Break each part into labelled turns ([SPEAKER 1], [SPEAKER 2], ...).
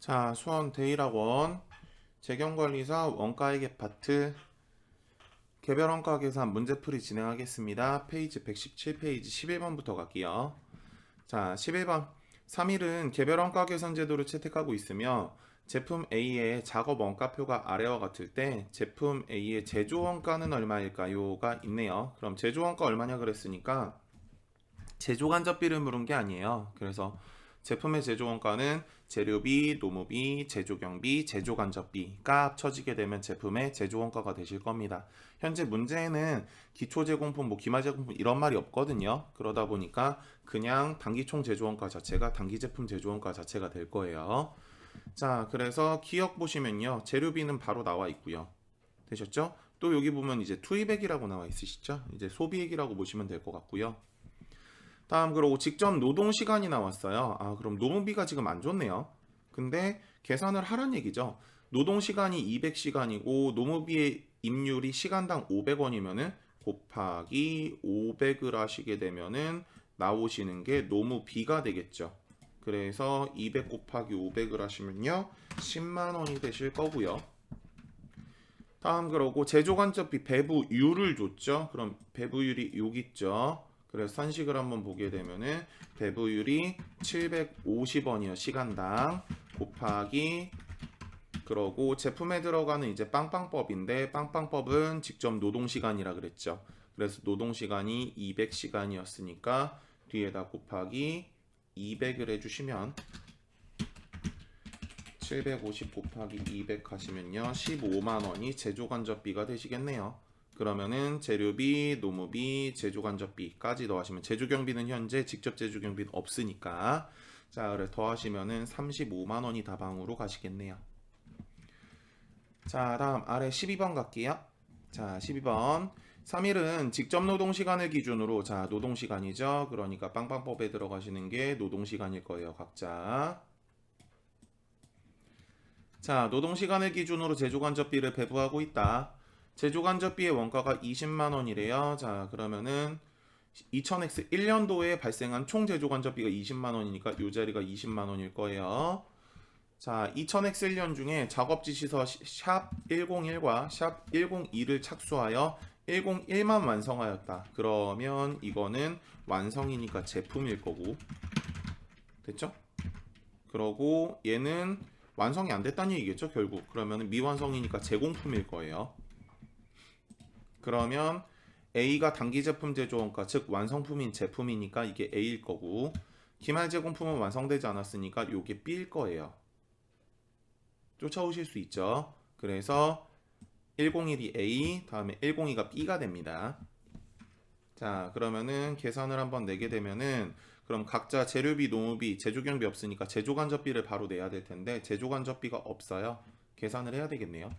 [SPEAKER 1] 자, 수원 대일학원 재경관리사 원가액 파트 개별 원가 계산 문제풀이 진행하겠습니다. 페이지 117페이지 11번부터 갈게요. 자, 11번 3일은 개별 원가 계산 제도를 채택하고 있으며 제품 A의 작업 원가표가 아래와 같을 때 제품 A의 제조 원가는 얼마일까요?가 있네요. 그럼 제조 원가 얼마냐 그랬으니까 제조 간접비를 물은 게 아니에요. 그래서 제품의 제조 원가는 재료비, 노무비, 제조경비, 제조간접비가 합쳐지게 되면 제품의 제조 원가가 되실 겁니다. 현재 문제에는 기초제공품, 기말제공품 이런 말이 없거든요. 그러다 보니까 그냥 단기총 제조 원가 자체가 단기제품 제조 원가 자체가 될 거예요. 자, 그래서 기억 보시면요. 재료비는 바로 나와 있고요. 되셨죠? 또 여기 보면 이제 투입액이라고 나와 있으시죠? 이제 소비액이라고 보시면 될 것 같고요. 다음 그리고 직접 노동시간이 나왔어요. 그럼 노무비가 지금 안 좋네요. 근데 계산을 하란 얘기죠. 노동시간이 200시간이고 노무비의 임률이 시간당 500원이면은 곱하기 500을 하시게 되면은 나오시는 게 노무비가 되겠죠. 그래서 200 곱하기 500을 하시면요 10만원이 되실 거고요. 다음 그러고 제조간접비 배부율을 줬죠. 그럼 배부율이 여기 있죠. 그래서 선식을 한번 보게 되면은 배부율이 750원이요 시간당 곱하기 그러고 제품에 들어가는 이제 빵빵법인데 빵빵법은 직접 노동시간이라 그랬죠. 그래서 노동시간이 200시간이었으니까 뒤에다 곱하기 200을 해주시면 750 곱하기 200 하시면요 15만원이 제조간접비가 되시겠네요. 그러면은 재료비, 노무비, 제조간접비까지 더하시면 제조경비는 현재 직접 제조경비는 없으니까 자, 그래 더하시면은 35만원이 다방으로 가시겠네요. 자, 다음 아래 12번 갈게요. 자, 12번 3일은 직접 노동시간을 기준으로 자, 노동시간이죠. 그러니까 빵빵법에 들어가시는 게 노동시간일 거예요. 각자. 자, 노동시간을 기준으로 제조간접비를 배부하고 있다. 제조간접비의 원가가 20만원이래요. 자, 그러면은 2000X 1년도에 발생한 총 제조간접비가 20만원이니까 이 자리가 20만원일 거예요. 자, 2000X 1년 중에 작업지 시서 샵 101과 샵 102를 착수하여 101만 완성하였다. 그러면 이거는 완성이니까 제품일 거고. 됐죠? 그러고 얘는 완성이 안 됐다는 얘기겠죠, 결국. 그러면 미완성이니까 제공품일 거예요. 그러면 A가 단기 제품 제조 원가, 즉 완성품인 제품이니까 이게 A일 거고, 기말 제공품은 완성되지 않았으니까 이게 B일 거예요. 쫓아오실 수 있죠. 그래서 101이 A, 다음에 102가 B가 됩니다. 자, 그러면은 계산을 한번 내게 되면은 그럼 각자 재료비, 노무비, 제조경비 없으니까 제조간접비를 바로 내야 될 텐데 제조간접비가 없어요. 계산을 해야 되겠네요.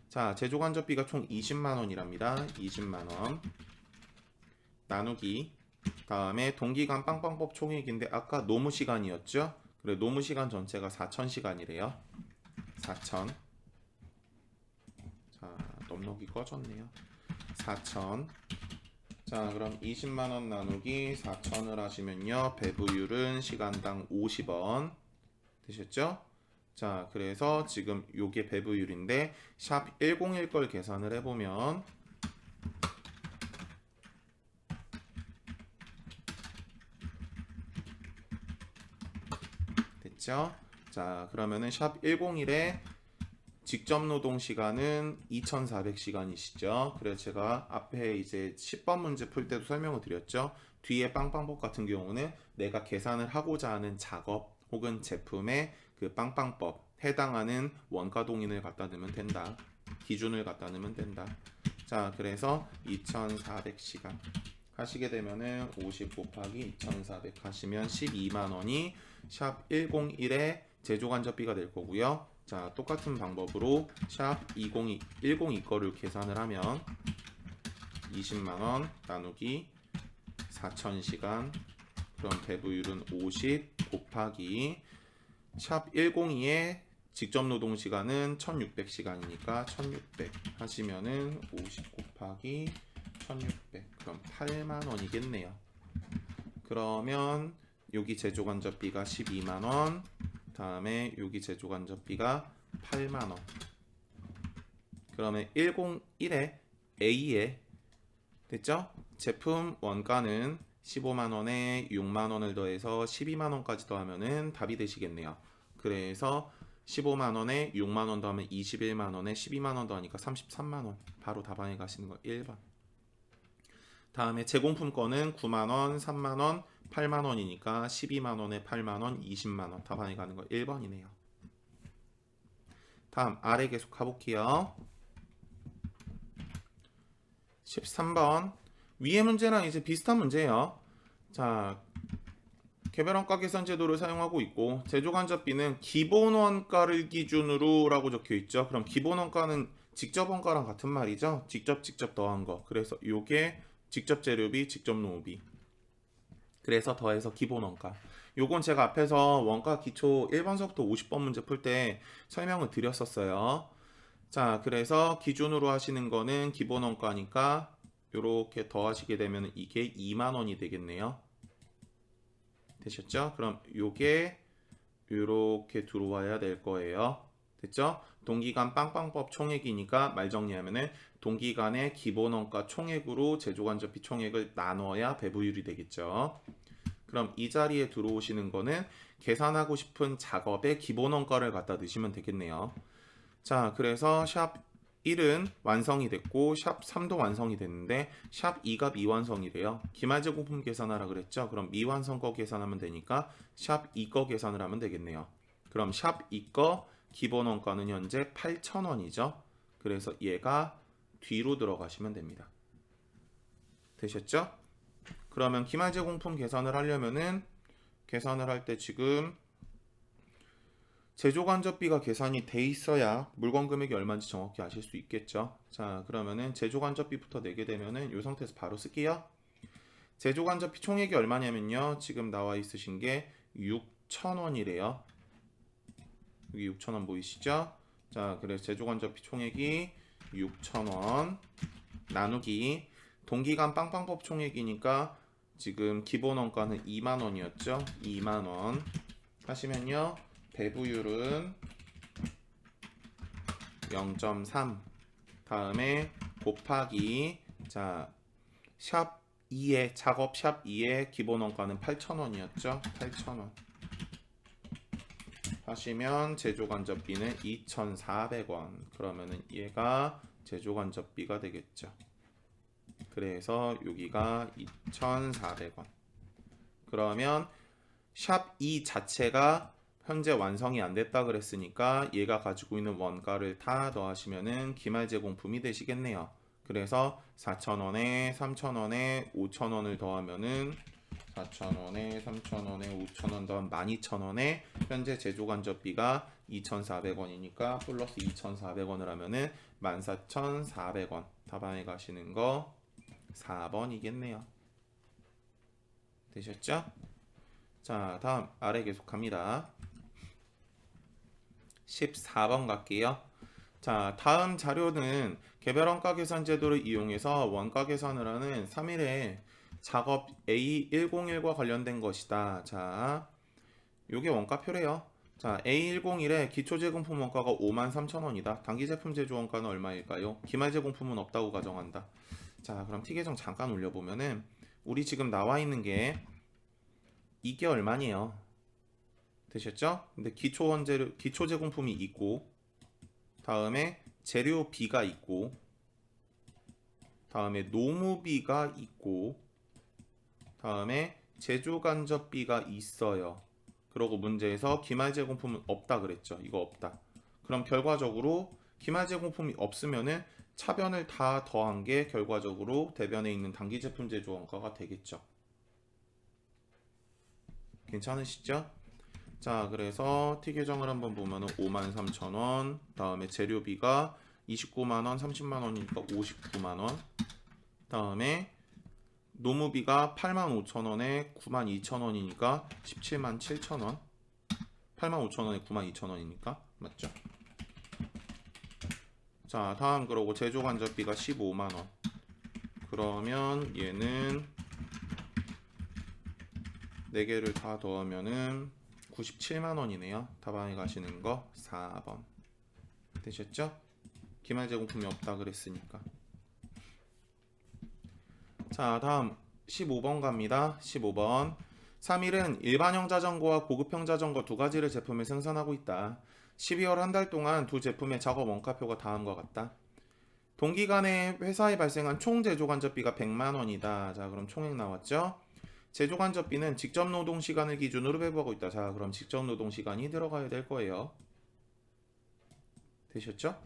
[SPEAKER 1] 자, 제조간접비가 총 20만원이랍니다. 20만원 나누기 다음에 동기간 빵빵법 총액인데 아까 노무시간이었죠? 그래 노무시간 전체가 4000시간이래요. 4000. 자, 넉넉이 꺼졌네요. 4000. 자, 그럼 20만원 나누기 4000을 하시면요 배부율은 시간당 50원 되셨죠? 자, 그래서 지금 요게 배부율인데 샵 101 걸 계산을 해보면 됐죠? 자, 그러면은 샵 101에 직접 노동 시간은 2400시간이시죠. 그래서 제가 앞에 이제 10번 문제 풀 때도 설명을 드렸죠. 뒤에 빵빵법 같은 경우는 내가 계산을 하고자 하는 작업 혹은 제품의 그 빵빵법 해당하는 원가 동인을 갖다 넣으면 된다. 기준을 갖다 넣으면 된다. 자, 그래서 2400시간 하시게 되면은 50 곱하기 2400 하시면 12만원이 샵 101의 제조간접비가 될 거고요. 자, 똑같은 방법으로 샵 102 거를 계산을 하면 20만원 나누기 4000시간 그럼 배부율은 50 곱하기 샵 102의 직접 노동 시간은 1600시간이니까 1600 하시면은 50 곱하기 1600 그럼 8만원이겠네요. 그러면 여기 제조간접비가 12만원 다음에 여기 제조간접비가 8만원. 그러면 101에 A에 됐죠? 제품 원가는 15만원에 6만원을 더해서 12만원까지 더하면은 답이 되시겠네요. 그래서 15만원에 6만원 더하면 21만원에 12만원 더하니까 33만원. 바로 답안에 가시는 거 1번. 다음에 제공품 거는 9만원, 3만원, 8만원이니까 12만원에 8만원, 20만원. 답안에 가는 거 1번이네요. 다음 아래 계속 가볼게요. 13번. 위의 문제랑 이제 비슷한 문제예요. 자, 개별원가 계산 제도를 사용하고 있고 제조간접비는 기본원가를 기준으로 라고 적혀 있죠. 그럼 기본원가는 직접 원가랑 같은 말이죠. 직접 더한 거. 그래서 요게 직접 재료비, 직접 노무비. 그래서 더해서 기본원가. 요건 제가 앞에서 원가 기초 1번서부터 50번 문제 풀 때 설명을 드렸었어요. 자, 그래서 기준으로 하시는 거는 기본원가니까 요렇게 더하시게 되면 이게 2만원이 되겠네요. 되셨죠? 그럼 요게 요렇게 들어와야 될 거예요. 됐죠? 동기간 빵빵법 총액이니까 말 정리하면은 동기간의 기본원가 총액으로 제조간접비 총액을 나눠야 배부율이 되겠죠. 그럼 이 자리에 들어오시는 거는 계산하고 싶은 작업의 기본원가를 갖다 넣으시면 되겠네요. 자, 그래서 샵 1은 완성이 됐고 샵 3도 완성이 됐는데 샵 2가 미완성이래요. 기말제공품 계산하라 그랬죠. 그럼 미완성 거 계산하면 되니까 샵 2 거 계산을 하면 되겠네요. 그럼 샵 2 거 기본 원가는 현재 8,000원이죠. 그래서 얘가 뒤로 들어가시면 됩니다. 되셨죠? 그러면 기말제공품 계산을 하려면은 계산을 할 때 지금 제조간접비가 계산이 돼 있어야 물건 금액이 얼마인지 정확히 아실 수 있겠죠. 자, 그러면은 제조간접비부터 내게 되면은 이 상태에서 바로 쓸게요. 제조간접비 총액이 얼마냐면요. 지금 나와 있으신 게 6,000원이래요. 여기 6,000원 보이시죠? 자, 그래서 제조간접비 총액이 6,000원 나누기 동기간 빵빵법 총액이니까 지금 기본원가는 2만원이었죠. 2만원 하시면요. 배부율은 0.3 다음에 곱하기 자, 샵 2의 작업 샵 2의 기본 원가는 8,000원이었죠. 8,000원 하시면 제조간접비는 2,400원. 그러면은 얘가 제조간접비가 되겠죠. 그래서 여기가 2,400원. 그러면 샵 2 자체가 현재 완성이 안 됐다 그랬으니까 얘가 가지고 있는 원가를 다 더하시면은 기말제공품이 되시겠네요. 그래서 4,000원에 3,000원에 5,000원을 더하면은 4,000원에 3,000원에 5,000원 더하면 12,000원에 현재 제조간접비가 2,400원이니까 플러스 2,400원을 하면은 14,400원. 답안에 가시는 거 4번이겠네요. 되셨죠? 자, 다음 아래 계속합니다. 14번 갈게요. 자, 다음 자료는 개별원가 계산 제도를 이용해서 원가 계산을 하는 3일의 작업 A101과 관련된 것이다. 자, 요게 원가표래요. 자, A101의 기초제공품 원가가 53,000원이다. 단기제품 제조 원가는 얼마일까요? 기말제공품은 없다고 가정한다. 자, 그럼 T계정 잠깐 올려보면은 우리 지금 나와 있는 게 이게 얼마니에요? 되셨죠? 근데 기초 제공품이 있고 다음에 재료비가 있고 다음에 노무비가 있고 다음에 제조간접비가 있어요. 그러고 문제에서 기말제공품은 없다 그랬죠. 이거 없다. 그럼 결과적으로 기말제공품이 없으면은 차변을 다 더한 게 결과적으로 대변에 있는 단기제품 제조 원가가 되겠죠. 괜찮으시죠? 자, 그래서 T계정을 한번 보면은 53,000원, 다음에 재료비가 29만원, 30만원이니까 59만원, 다음에 노무비가 85,000원에 92,000원이니까 177,000원, 85,000원에 92,000원이니까 맞죠? 자, 다음 그러고 제조간접비가 15만원. 그러면 얘는 4개를 다 더하면은 97만 원이네요. 답안에 가시는 거 4번. 되셨죠? 기말 제공품이 없다 그랬으니까. 자, 다음 15번 갑니다. 15번. 3일은 일반형 자전거와 고급형 자전거 두 가지를 제품을 생산하고 있다. 12월 한 달 동안 두 제품의 작업 원가표가 다음과 같다. 동기간에 회사에 발생한 총 제조 간접비가 100만 원이다. 자, 그럼 총액 나왔죠? 제조 간접비는 직접 노동 시간을 기준으로 배부하고 있다. 자, 그럼 직접 노동 시간이 들어가야 될 거예요. 되셨죠?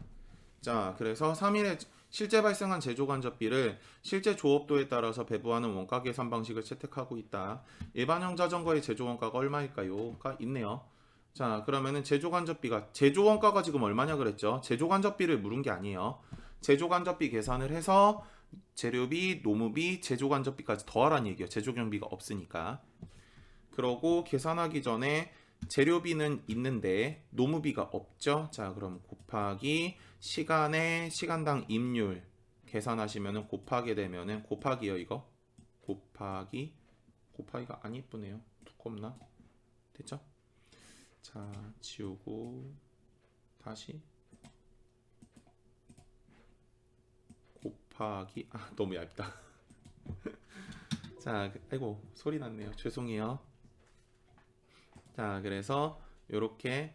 [SPEAKER 1] 자, 그래서 3일에 실제 발생한 제조 간접비를 실제 조업도에 따라서 배부하는 원가 계산 방식을 채택하고 있다. 일반형 자전거의 제조 원가가 얼마일까요?가 있네요. 자, 그러면은 제조 간접비가 제조 원가가 지금 얼마냐 그랬죠? 제조 간접비를 물은 게 아니에요. 제조 간접비 계산을 해서 재료비, 노무비, 제조 간접비까지 더하라는 얘기예요. 제조 경비가 없으니까. 그러고 계산하기 전에 재료비는 있는데 노무비가 없죠. 자, 그럼 곱하기 시간에 시간당 임률 계산하시면은 곱하게 되면은 곱하기요 이거 곱하기가 안 이쁘네요. 두껍나? 됐죠? 자, 지우고 다시 곱하기 너무 얇다. 자, 아이고 소리 났네요. 죄송해요. 자, 그래서 요렇게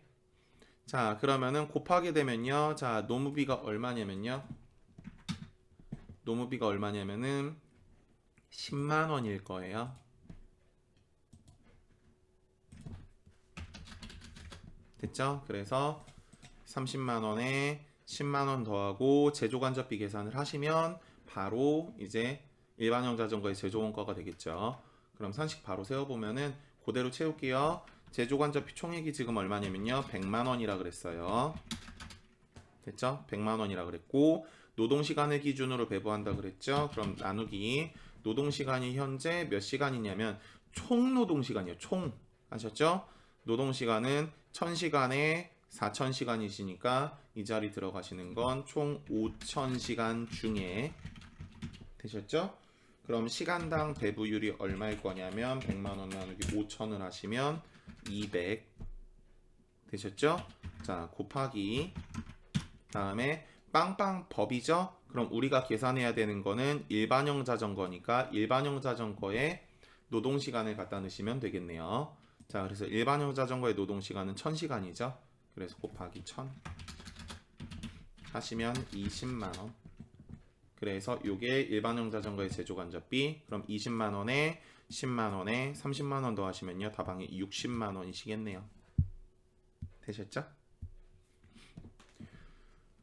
[SPEAKER 1] 자, 그러면은 곱하게 되면요. 자, 노무비가 얼마냐면요. 노무비가 얼마냐면은 10만 원일 거예요. 됐죠? 그래서 30만 원에 10만 원 더하고 제조 간접비 계산을 하시면 바로 이제 일반형 자전거의 제조 원가가 되겠죠. 그럼 산식 바로 세워보면은 그대로 채울게요. 제조 간접비 총액이 지금 얼마냐면요. 100만 원이라 그랬어요. 됐죠? 100만 원이라 그랬고 노동 시간을 기준으로 배부한다 그랬죠? 그럼 나누기 노동 시간이 현재 몇 시간이냐면 총 노동 시간이에요. 총 아셨죠? 노동 시간은 1000시간에 4000시간이시니까 이 자리 들어가시는 건 총 5000시간 중에 되셨죠? 그럼 시간당 배부율이 얼마일 거냐면 100만 원 나누기 5000을 하시면 200 되셨죠? 자, 곱하기 다음에 빵빵 법이죠? 그럼 우리가 계산해야 되는 거는 일반형 자전거니까 일반형 자전거에 노동 시간을 갖다 넣으시면 되겠네요. 자, 그래서 일반형 자전거의 노동 시간은 1000시간이죠? 그래서 곱하기 1000 하시면 20만 원. 그래서 요게 일반형 자전거의 제조 간접비. 그럼 20만 원에 10만 원에 30만 원 더 하시면요. 다방이 60만 원이시겠네요. 되셨죠?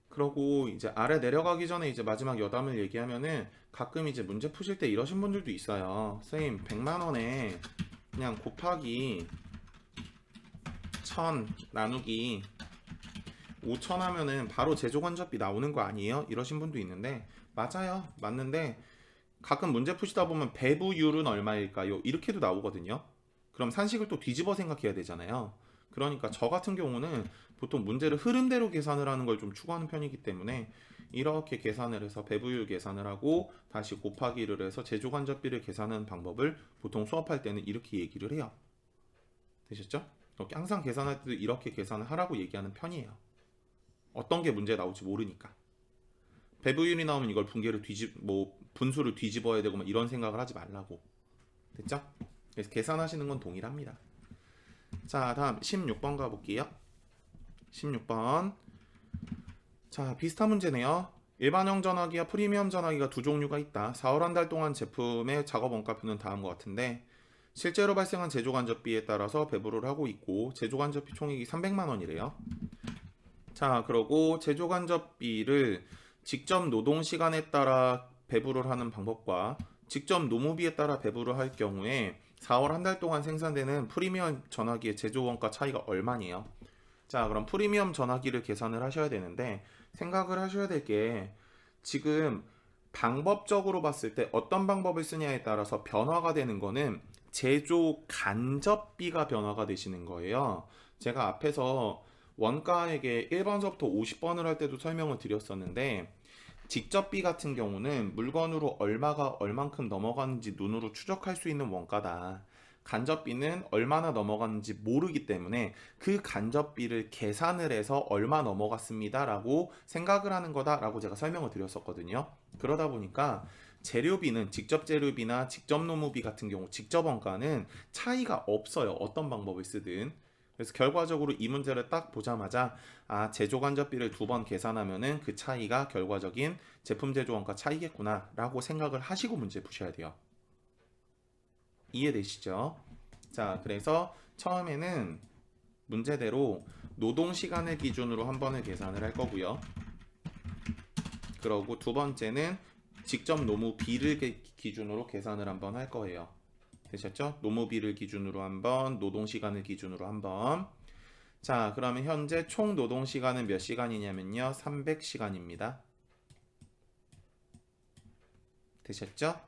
[SPEAKER 1] 그러고 이제 아래 내려가기 전에 이제 마지막 여담을 얘기하면은 가끔 이제 문제 푸실 때 이러신 분들도 있어요. 선생님 100만 원에 그냥 곱하기 1000 나누기 5000 하면은 바로 제조 간접비 나오는 거 아니에요? 이러신 분도 있는데 맞아요. 맞는데 가끔 문제 푸시다 보면 배부율은 얼마일까요? 이렇게도 나오거든요. 그럼 산식을 또 뒤집어 생각해야 되잖아요. 그러니까 저 같은 경우는 보통 문제를 흐름대로 계산을 하는 걸 좀 추구하는 편이기 때문에 이렇게 계산을 해서 배부율 계산을 하고 다시 곱하기를 해서 제조 간접비를 계산하는 방법을 보통 수업할 때는 이렇게 얘기를 해요. 되셨죠? 이렇게 항상 계산할 때도 이렇게 계산을 하라고 얘기하는 편이에요. 어떤 게 문제 나올지 모르니까. 배부율이 나오면 이걸 분수를 뒤집어야 되고 이런 생각을 하지 말라고. 됐죠? 그래서 계산하시는 건 동일합니다. 자, 다음 16번 가볼게요. 16번. 자, 비슷한 문제네요. 일반형 전화기와 프리미엄 전화기가 두 종류가 있다. 4월 한 달 동안 제품의 작업 원가표는 다음과 같은데 실제로 발생한 제조 간접비에 따라서 배부를 하고 있고 제조 간접비 총액이 300만 원이래요. 자, 그러고 제조 간접비를 직접 노동 시간에 따라 배부를 하는 방법과 직접 노무비에 따라 배부를 할 경우에 4월 한 달 동안 생산되는 프리미엄 전화기의 제조 원가 차이가 얼마네요. 자, 그럼 프리미엄 전화기를 계산을 하셔야 되는데 생각을 하셔야 될 게 지금 방법적으로 봤을 때 어떤 방법을 쓰냐에 따라서 변화가 되는 거는 제조 간접비가 변화가 되시는 거예요. 제가 앞에서 원가에게 1번서부터 50번을 할 때도 설명을 드렸었는데 직접비 같은 경우는 물건으로 얼마가 얼만큼 넘어가는지 눈으로 추적할 수 있는 원가다. 간접비는 얼마나 넘어갔는지 모르기 때문에 그 간접비를 계산을 해서 얼마 넘어갔습니다 라고 생각을 하는 거다라고 제가 설명을 드렸었거든요. 그러다 보니까 재료비는 직접 재료비나 직접 노무비 같은 경우 직접 원가는 차이가 없어요. 어떤 방법을 쓰든. 그래서 결과적으로 이 문제를 딱 보자마자 제조 간접비를 두 번 계산하면은 그 차이가 결과적인 제품 제조 원가 차이겠구나 라고 생각을 하시고 문제 푸셔야 돼요. 이해되시죠? 자, 그래서 처음에는 문제대로 노동 시간을 기준으로 한 번을 계산을 할 거고요. 그러고 두 번째는 직접 노무비를 기준으로 계산을 한번 할 거예요. 되셨죠? 노무비를 기준으로 한번, 노동 시간을 기준으로 한번. 자, 그러면 현재 총 노동 시간은 몇 시간이냐면요. 300시간입니다. 되셨죠?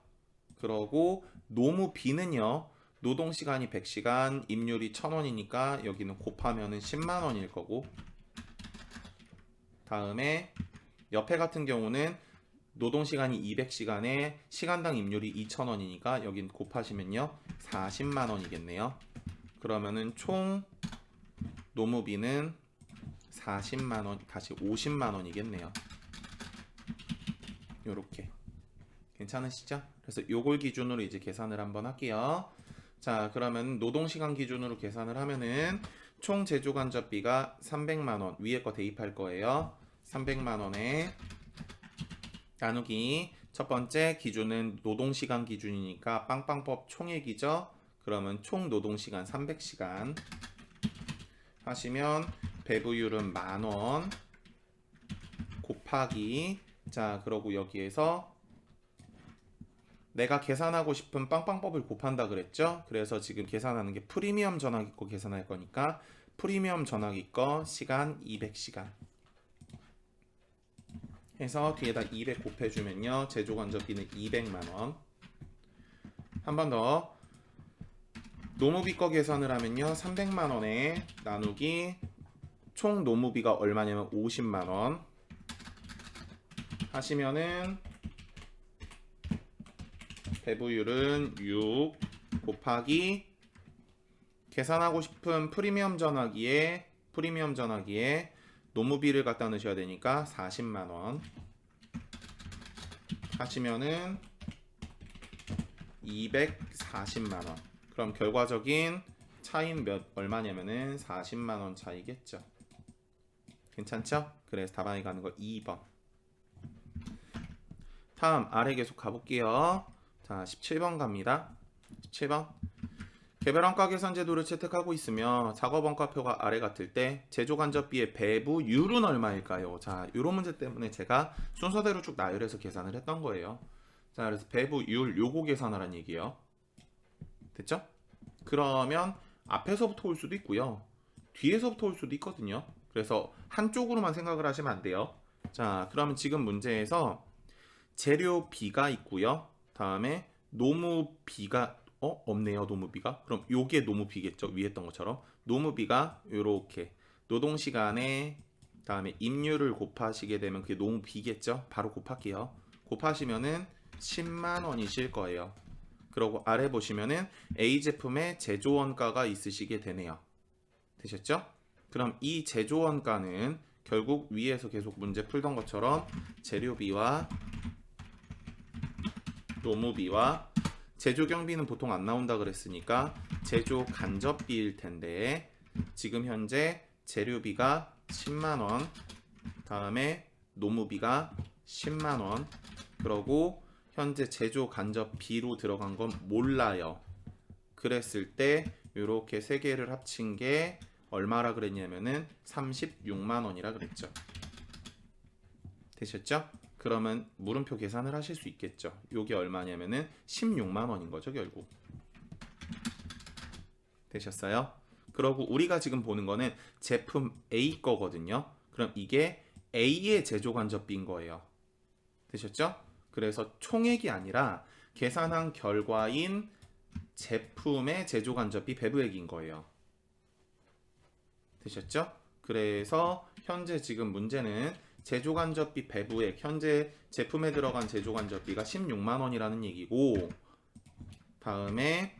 [SPEAKER 1] 그러고 노무비는요. 노동 시간이 100시간, 임률이 1000원이니까 여기는 곱하면은 10만 원일 거고. 다음에 옆에 같은 경우는 노동 시간이 200시간에 시간당 임률이 2,000원이니까 여긴 곱하시면요 40만 원이겠네요. 그러면은 총 노무비는 40만 원 다시 50만 원이겠네요. 요렇게 괜찮으시죠? 그래서 요걸 기준으로 이제 계산을 한번 할게요. 자, 그러면 노동 시간 기준으로 계산을 하면은 총 제조 간접비가 300만 원 위에 거 대입할 거예요. 300만 원에 나누기 첫 번째 기준은 노동시간 기준이니까 빵빵법 총액이죠. 그러면 총 노동시간 300시간 하시면 배부율은 만원 곱하기 자 그러고 여기에서 내가 계산하고 싶은 빵빵법을 곱한다 그랬죠. 그래서 지금 계산하는 게 프리미엄 전화기 거 계산할 거니까 프리미엄 전화기 거 시간 200시간 해서 뒤에다 200 곱해주면요 제조 간접비는 200만원. 한 번 더 노무비 거 계산을 하면요 300만원에 나누기 총 노무비가 얼마냐면 50만원 하시면은 배부율은 6 곱하기 계산하고 싶은 프리미엄 전화기에 노무비를 갖다 넣으셔야 되니까 40만원 하시면은 240만원. 그럼 결과적인 차이는 얼마냐면은 40만원 차이겠죠. 괜찮죠? 그래서 답안이 가는 거 2번. 다음 아래 계속 가볼게요. 자 17번 갑니다. 17번 개별원가 계산 제도를 채택하고 있으며 작업원가표가 아래 같을 때 제조 간접비의 배부율은 얼마일까요? 자, 이런 문제 때문에 제가 순서대로 쭉 나열해서 계산을 했던 거예요. 자, 그래서 배부율 요거 계산하라는 얘기예요. 됐죠? 그러면 앞에서부터 올 수도 있고요. 뒤에서부터 올 수도 있거든요. 그래서 한쪽으로만 생각을 하시면 안 돼요. 자, 그러면 지금 문제에서 재료비가 있고요. 다음에 노무비가 없네요. 노무비가. 그럼 요게 노무비겠죠. 위에 했던 것처럼. 노무비가 요렇게 노동시간에 다음에 임률을 곱하시게 되면 그게 노무비겠죠. 바로 곱할게요. 곱하시면은 10만 원이실 거예요. 그리고 아래 보시면은 A 제품의 제조원가가 있으시게 되네요. 되셨죠? 그럼 이 제조원가는 결국 위에서 계속 문제 풀던 것처럼 재료비와 노무비와 제조 경비는 보통 안 나온다 그랬으니까 제조 간접비일 텐데 지금 현재 재료비가 10만원 다음에 노무비가 10만원 그러고 현재 제조 간접비로 들어간 건 몰라요. 그랬을 때 이렇게 세 개를 합친 게 얼마라 그랬냐면은 36만원이라 그랬죠. 되셨죠? 그러면 물음표 계산을 하실 수 있겠죠. 요게 얼마냐면은 16만 원인 거죠, 결국. 되셨어요? 그러고 우리가 지금 보는 거는 제품 A 거거든요. 그럼 이게 A의 제조 간접비인 거예요. 되셨죠? 그래서 총액이 아니라 계산한 결과인 제품의 제조 간접비 배부액인 거예요. 되셨죠? 그래서 현재 지금 문제는 제조간접비 배부액 현재 제품에 들어간 제조간접비가 16만 원이라는 얘기고 다음에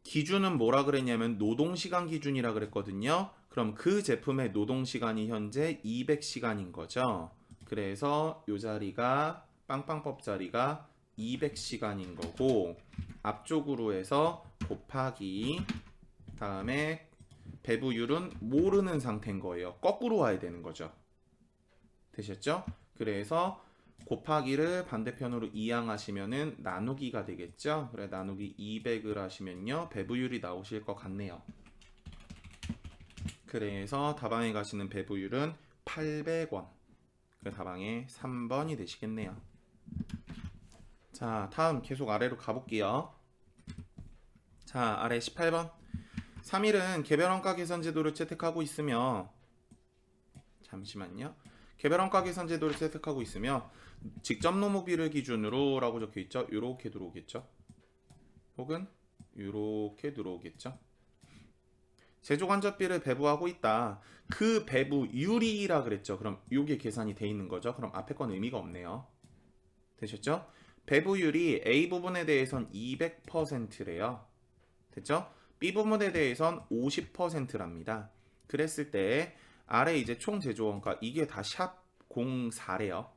[SPEAKER 1] 기준은 뭐라 그랬냐면 노동시간 기준이라 그랬거든요. 그럼 그 제품의 노동시간이 현재 200시간인 거죠. 그래서 이 자리가 빵빵법 자리가 200시간인 거고, 앞쪽으로 해서 곱하기 다음에 배부율은 모르는 상태인 거예요. 거꾸로 와야 되는 거죠. 되셨죠? 그래서 곱하기를 반대편으로 이항하시면은 나누기가 되겠죠? 그래 나누기 200을 하시면요 배부율이 나오실 것 같네요. 그래서 다방에 가시는 배부율은 800원. 그 다방에 3번이 되시겠네요. 자, 다음 계속 아래로 가볼게요. 자, 아래 18번. 3일은 개별원가 계산 제도를 채택하고 있으며, 잠시만요. 개별원가 계산 제도를 채택하고 있으며 직접 노무비를 기준으로 라고 적혀 있죠. 요렇게 들어오겠죠. 혹은 요렇게 들어오겠죠. 제조간접비를 배부하고 있다. 그 배부율이라 그랬죠. 그럼 요게 계산이 돼 있는 거죠. 그럼 앞에 건 의미가 없네요. 되셨죠? 배부율이 A 부분에 대해선 200%래요. 됐죠? B 부분에 대해선 50%랍니다. 그랬을 때 아래 이제 총 제조원가 이게 다 샵 04래요.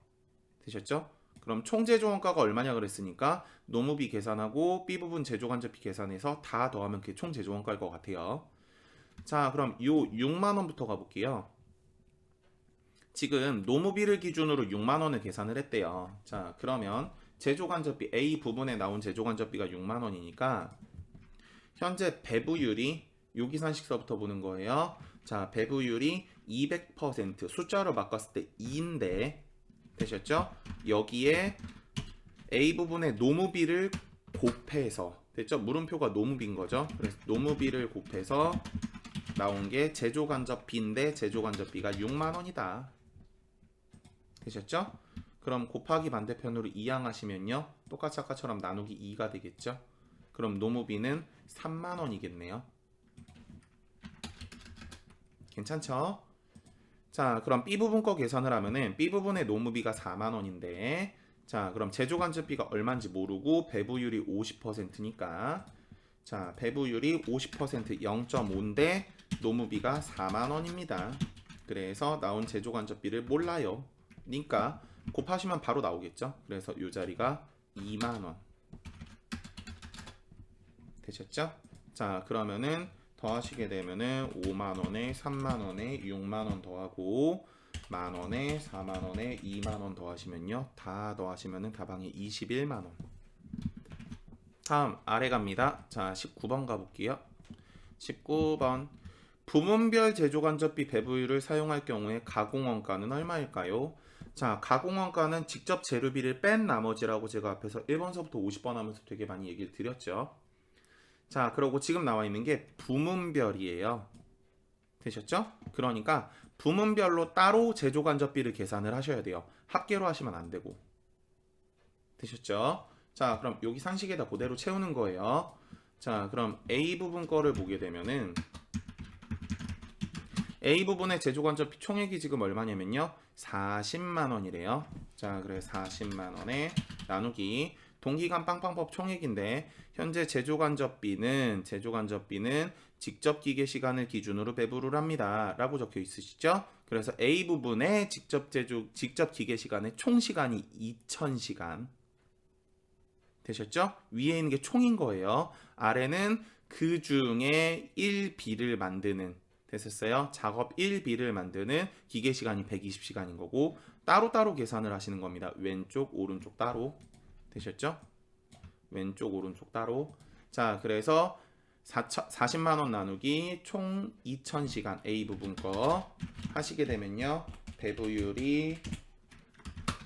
[SPEAKER 1] 되셨죠? 그럼 총 제조원가가 얼마냐 그랬으니까 노무비 계산하고 B 부분 제조간접비 계산해서 다 더하면 그게 총 제조원가일 것 같아요. 자, 그럼 요 6만원부터 가볼게요. 지금 노무비를 기준으로 6만원을 계산을 했대요. 자, 그러면 제조간접비 A 부분에 나온 제조간접비가 6만원이니까 현재 배부율이 요 기산식서부터 보는 거예요. 자, 배부율이 200% 숫자로 바꿨을 때 2인데 되셨죠? 여기에 A 부분의 노무비를 곱해서 됐죠? 물음표가 노무비인 거죠. 그래서 노무비를 곱해서 나온 게 제조간접비인데 제조간접비가 6만원이다. 되셨죠? 그럼 곱하기 반대편으로 이항하시면요. 똑같이 아까처럼 나누기 2가 되겠죠? 그럼 노무비는 3만원이겠네요. 괜찮죠? 자, 그럼 B 부분 거 계산을 하면은 B 부분의 노무비가 4만원인데 자, 그럼 제조간접비가 얼마인지 모르고 배부율이 50%니까 자, 배부율이 50% 0.5인데 노무비가 4만원입니다. 그래서 나온 제조간접비를 몰라요. 그러니까 곱하시면 바로 나오겠죠. 그래서 이 자리가 2만원 되셨죠? 자, 그러면은 더하시게 되면은 5만원에 3만원에 6만원 더하고 만원에 4만원에 2만원 더하시면요 다 더하시면은 다방에 21만원. 다음 아래 갑니다. 자, 19번 가볼게요. 19번 부문별 제조간접비 배부율을 사용할 경우에 가공원가는 얼마일까요? 자, 가공원가는 직접 재료비를 뺀 나머지라고 제가 앞에서 1번서부터 50번 하면서 되게 많이 얘기를 드렸죠. 자, 그리고 지금 나와 있는 게 부문별이에요. 되셨죠? 그러니까 부문별로 따로 제조간접비를 계산을 하셔야 돼요. 합계로 하시면 안 되고. 되셨죠? 자, 그럼 여기 상식에다 그대로 채우는 거예요. 자, 그럼 A 부분 거를 보게 되면은 A 부분의 제조간접비 총액이 지금 얼마냐면요 40만원이래요. 자, 그래 40만원에 나누기 동기간 빵빵법 총액인데 현재 제조간접비는 직접 기계 시간을 기준으로 배부를 합니다 라고 적혀 있으시죠. 그래서 A 부분의 직접 기계 시간의 총 시간이 2000시간 되셨죠? 위에 있는 게 총인 거예요. 아래는 그 중에 1B를 만드는 됐었어요. 작업 1B를 만드는 기계 시간이 120시간인 거고 따로따로 계산을 하시는 겁니다. 왼쪽 오른쪽 따로 되셨죠? 왼쪽 오른쪽 따로. 자, 그래서 40만원 나누기 총 2000시간 A 부분 거 하시게 되면요 배부율이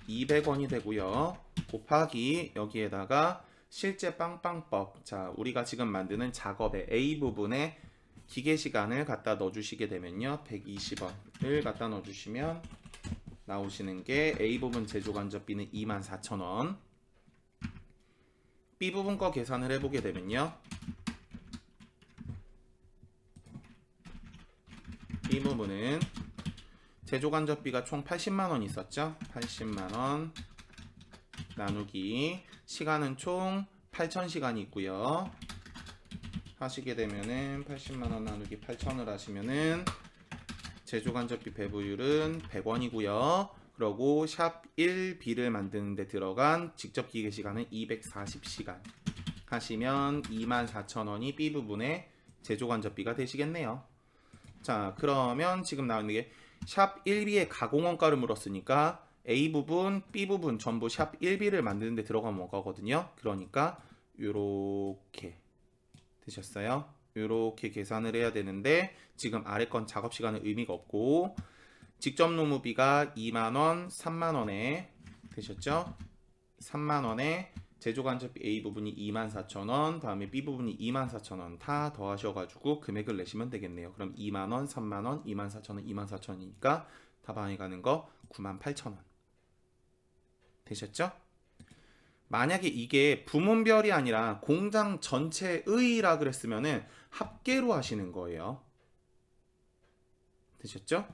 [SPEAKER 1] 200원이 되고요 곱하기 여기에다가 실제 빵빵법. 자, 우리가 지금 만드는 작업의 A 부분에 기계 시간을 갖다 넣어주시게 되면요 120원을 갖다 넣어주시면 나오시는 게 A 부분 제조간접비는 24,000원. B 부분 거 계산을 해보게 되면요 B 부분은 제조간접비가 총 80만원 있었죠. 80만원 나누기 시간은 총 8000시간이 있고요 하시게 되면은 80만원 나누기 8,000을 하시면은 제조간접비 배부율은 100원이고요. 그리고 샵 1B를 만드는데 들어간 직접 기계 시간은 240시간 하시면 24,000원이 B부분의 제조간접비가 되시겠네요. 자, 그러면 지금 나오는 게 샵 1B의 가공원가를 물었으니까 A부분, B부분 전부 샵 1B를 만드는데 들어간 원가거든요. 그러니까 요렇게 되셨어요. 요렇게 계산을 해야 되는데 지금 아래 건 작업 시간은 의미가 없고 직접 노무비가 2만원, 3만원에 되셨죠? 3만원에 제조간접비 A부분이 24,000원, 다음에 B부분이 24,000원 다 더하셔가지고 금액을 내시면 되겠네요. 그럼 2만원, 3만원, 24,000원, 24,000원이니까 답안에 가는 거 98,000원 되셨죠? 만약에 이게 부문별이 아니라 공장 전체의라 그랬으면은 합계로 하시는 거예요. 되셨죠?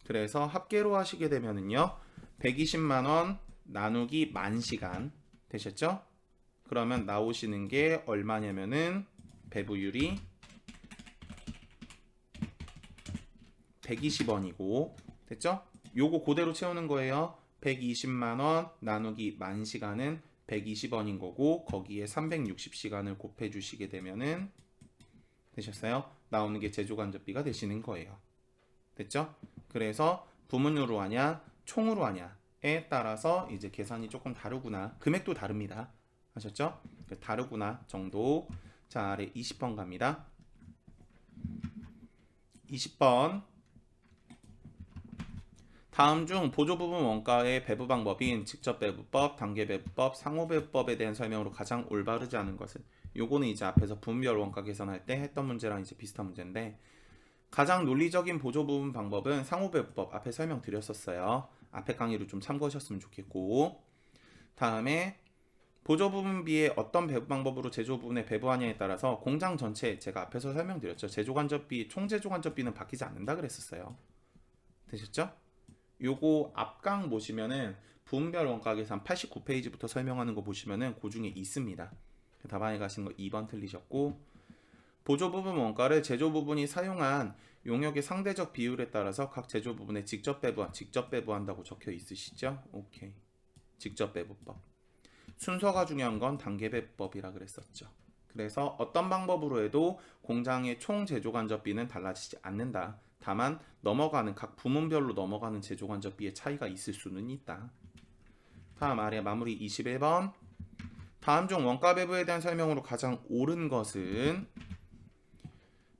[SPEAKER 1] 그래서 합계로 하시게 되면은요 120만원 나누기 10,000시간 되셨죠? 그러면 나오시는 게 얼마냐면은 배부율이 120원이고 됐죠? 요거 그대로 채우는 거예요. 120만원 나누기 10,000시간은 120원인 거고 거기에 360시간을 곱해 주시게 되면은 되셨어요? 나오는 게 제조간접비가 되시는 거예요. 됐죠? 그래서 부문으로 하냐 총으로 하냐에 따라서 이제 계산이 조금 다르구나. 금액도 다릅니다. 아셨죠? 다르구나 정도. 자, 아래 20번 갑니다. 20번 다음 중 보조 부분 원가의 배부 방법인 직접 배부법, 단계 배부법, 상호 배부법에 대한 설명으로 가장 올바르지 않은 것은 요거는 이제 앞에서 부문별 원가 계산할 때 했던 문제랑 이제 비슷한 문제인데 가장 논리적인 보조 부분 방법은 상호 배부법 앞에 설명드렸었어요. 앞에 강의를 좀 참고하셨으면 좋겠고 다음에 보조 부분비에 어떤 배부 방법으로 제조 부분에 배부하냐에 따라서 공장 전체 제가 앞에서 설명드렸죠. 제조간접비 총 제조간접비는 바뀌지 않는다 그랬었어요. 되셨죠? 요거 앞강 보시면은 부분별 원가 계산 89페이지부터 설명하는 거 보시면은 그 중에 있습니다. 답안에 가신 거 2번 틀리셨고 보조 부분 원가를 제조 부분이 사용한 용역의 상대적 비율에 따라서 각 제조 부분에 직접 배부한다고 적혀 있으시죠? 오케이. 직접 배부법. 순서가 중요한 건 단계 배부법이라 그랬었죠. 그래서 어떤 방법으로 해도 공장의 총 제조간접비는 달라지지 않는다. 다만 넘어가는 각 부문별로 넘어가는 제조간접비의 차이가 있을 수는 있다. 다음 아래 마무리 21번. 다음 중 원가 배부에 대한 설명으로 가장 옳은 것은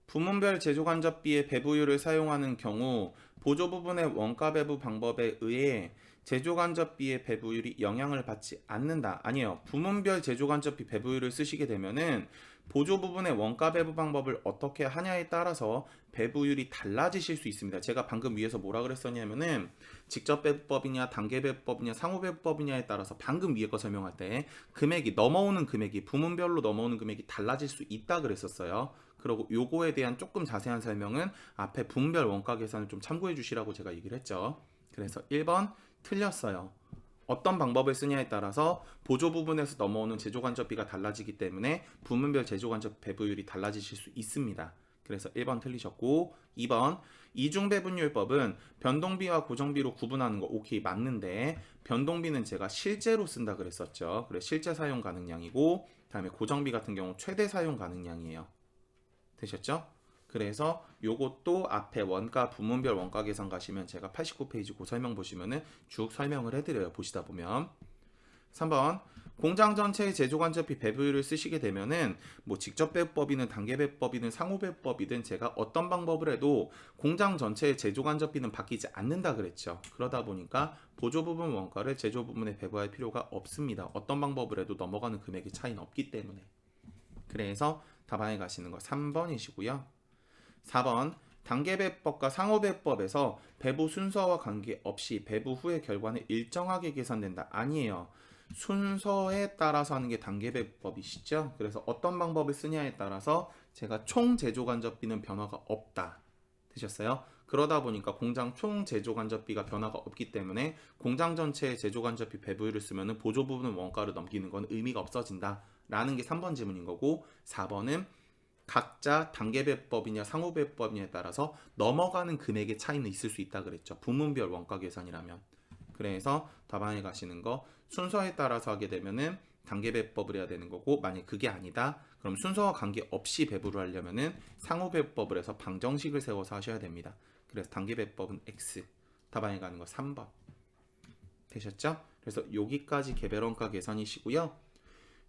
[SPEAKER 1] 부문별 제조간접비의 배부율을 사용하는 경우 보조 부분의 원가 배부 방법에 의해 제조간접비의 배부율이 영향을 받지 않는다. 아니에요. 부문별 제조간접비 배부율을 쓰시게 되면은 보조 부분의 원가 배부 방법을 어떻게 하냐에 따라서 배부율이 달라지실 수 있습니다. 제가 방금 위에서 뭐라 그랬었냐면은 직접 배부법이냐 단계 배부법이냐 상호 배부법이냐에 따라서 방금 위에 거 설명할 때 금액이 넘어오는 금액이 부문별로 넘어오는 금액이 달라질 수 있다 그랬었어요. 그리고 요거에 대한 조금 자세한 설명은 앞에 부문별 원가 계산을 좀 참고해 주시라고 제가 얘기를 했죠. 그래서 1번 틀렸어요. 어떤 방법을 쓰냐에 따라서 보조 부분에서 넘어오는 제조간접비가 달라지기 때문에 부문별 제조간접 배부율이 달라지실 수 있습니다. 그래서 1번 틀리셨고 2번 이중배분율법은 변동비와 고정비로 구분하는 거 오케이 맞는데 변동비는 제가 실제로 쓴다 그랬었죠. 그래 실제 사용 가능량이고 다음에 고정비 같은 경우 최대 사용 가능량이에요. 되셨죠? 그래서 요것도 앞에 원가 부문별 원가 계산 가시면 제가 89페이지 그 설명 보시면은 쭉 설명을 해드려요. 보시다 보면 3번 공장 전체의 제조간접비 배부율을 쓰시게 되면은 뭐 직접 배부법이든 단계 배부법이든 상호 배부법이든 제가 어떤 방법을 해도 공장 전체의 제조간접비는 바뀌지 않는다 그랬죠. 그러다 보니까 보조 부분 원가를 제조 부분에 배부할 필요가 없습니다. 어떤 방법을 해도 넘어가는 금액의 차이는 없기 때문에. 그래서 답안에 가시는 거 3번이시고요. 4번 단계배법과 상호배법에서 배부 순서와 관계없이 배부 후의 결과는 일정하게 계산된다. 아니에요. 순서에 따라서 하는 게 단계배법이시죠. 그래서 어떤 방법을 쓰냐에 따라서 제가 총 제조간접비는 변화가 없다. 되셨어요? 그러다 보니까 공장 총 제조간접비가 변화가 없기 때문에 공장 전체의 제조간접비 배부율을 쓰면 보조 부분 원가를 넘기는 건 의미가 없어진다. 라는 게 3번 질문인 거고 4번은 각자 단계배법이냐 상호배법이냐에 따라서 넘어가는 금액의 차이는 있을 수 있다 그랬죠. 부문별 원가 계산이라면. 그래서 답안에 가시는 거 순서에 따라서 하게 되면은 단계배법을 해야 되는 거고, 만약 그게 아니다 그럼 순서와 관계없이 배부를 하려면은 상호배법을 해서 방정식을 세워서 하셔야 됩니다. 그래서 단계배법은 X, 답안에 가는 거 3번 되셨죠? 그래서 여기까지 개별 원가 계산이시고요.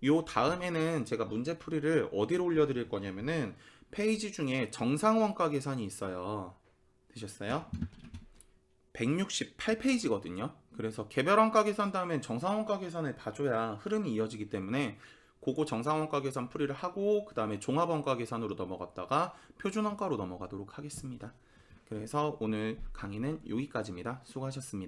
[SPEAKER 1] 요 다음에는 제가 문제풀이를 어디로 올려드릴 거냐면은 페이지 중에 정상원가 계산이 있어요. 되셨어요? 168페이지거든요. 그래서 개별원가 계산 다음엔 정상원가 계산을 봐줘야 흐름이 이어지기 때문에 그거 정상원가 계산 풀이를 하고 그 다음에 종합원가 계산으로 넘어갔다가 표준원가로 넘어가도록 하겠습니다. 그래서 오늘 강의는 여기까지입니다. 수고하셨습니다.